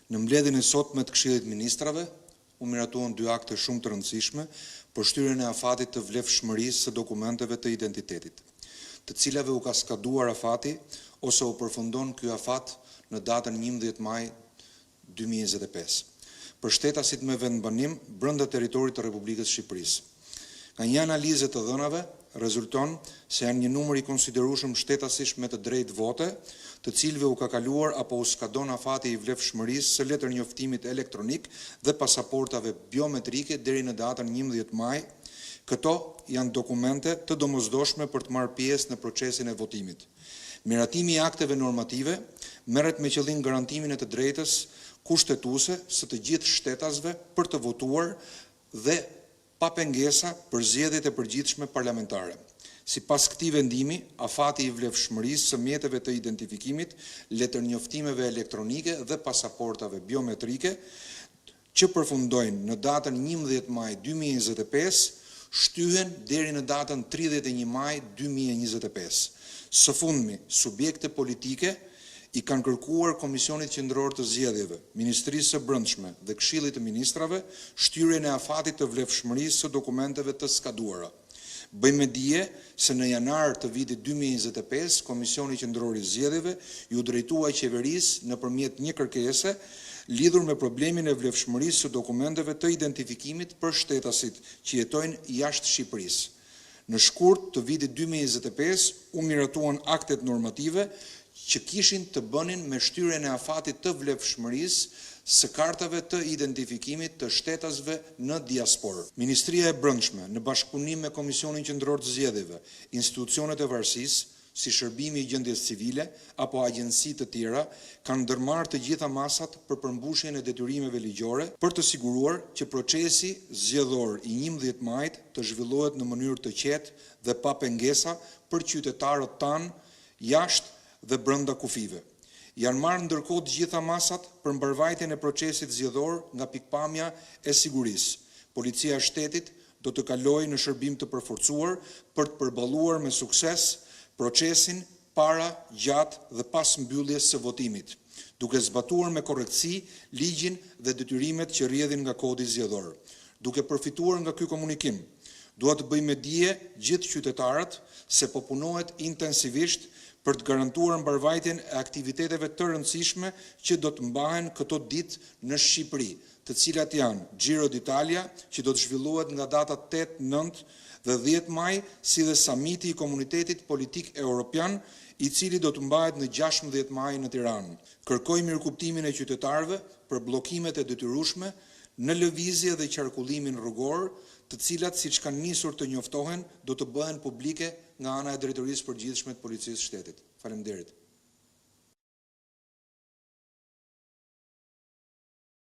Në mbledhjen e sotme të Këshillit të Ministrave, u miratuan dy akte shumë të rëndësishme për shtyrjen e afatit të vlefshmërisë së dokumenteve të identitetit, të cilave u ka skaduar afati ose u përfundon ky afat në datën 11 maj 2025. Për shtetasit me vendbanim brenda territorit të Republikës Shqipërisë. Nga një analizë të dhënave, rezulton se janë një numër i konsiderueshëm shtetasish me të drejtë vote, të cilëve u ka kaluar apo u skadon afati i vlefshmërisë së letër njoftimit elektronik dhe pasaportave biometrike deri në datën 11 maj. Këto janë dokumente të domosdoshme për të marrë pjesë në procesin e votimit. Miratimi i akteve normative merret me qëllim garantimin e të drejtës kushtetuese së të gjithë shtetasve për të votuar dhe pa pengesa për zgjedhjet e përgjithshme parlamentare. Sipas këtij vendimi, afati i vlefshmërisë së mjeteve të identifikimit, letërnjoftimeve elektronike dhe pasaportave biometrike që përfundojnë në datën 11 maj 2025, shtyhen deri në datën 31 maj 2025. Së fundmi, subjekte politike i kanë kërkuar Komisionit Qendror të Zgjedhjeve, Ministrisë së Brendshme dhe Këshillit të Ministrave shtyrjen e afatit të vlefshmërisë së dokumenteve të skaduara. Bëjmë dije se në janar të vitit 2025, Komisioni Qendror i Zgjedhjeve ju drejtua qeverisë nëpërmjet një kërkese lidhur me problemin e vlefshmërisë së dokumenteve të identifikimit për shtetasit që jetojnë jashtë Shqipërisë. Në shkurt të vitit 2025 u miratuan aktet normative që kishin të bënin me shtyrjen e afatit të vlefshmërisë së kartave të identifikimit të shtetasve në diasporë. Ministria e Brendshme, në bashkëpunim me Komisionin Qendror të Zgjedhjeve, institucionet e varësisë, si Shërbimi i Gjendjes Civile apo agjenci të tjera, kanë ndërmarrë të gjitha masat për përmbushjen e detyrimeve ligjore për të siguruar që procesi zgjedhor i 11 majit të zhvillohet në mënyrë të qetë dhe pa pengesa për qytetarët tanë jashtë dhe brenda kufive. Janë marrë ndërkohë të gjitha masat për mbarvajtjen e procesit zgjedhor nga pikpamja e sigurisë. Policia e shtetit do të kalojë në shërbim të përforcuar për të përballuar me sukses procesin para, gjatë dhe pas mbylljes së votimit, duke zbatuar me korrektësi ligjin dhe detyrimet që rrjedhin nga kodi zgjedhor. Duke përfituar nga ky komunikim, dua të bëjmë dije gjithë qytetarët se po punohet intensivisht për të garantuar mbarvajtjen e aktiviteteve të rëndësishme që do të mbahen këto ditë në Shqipëri, të cilat janë Giro d'Italia, që do të zhvillohet nga data 8, 9 dhe 10 maj, si dhe samiti i Komunitetit Politik Evropian, i cili do të mbahet në 16 maj në Tiranë. Kërkoj mirëkuptimin e qytetarëve për bllokimet e detyrueshme në lëvizje dhe qarkullimin rrugor, të cilat, siç kanë nisur të njoftohen, do të bëhen publike nga ana e Drejtorisë Përgjithshme të Policisë së Shtetit. Faleminderit.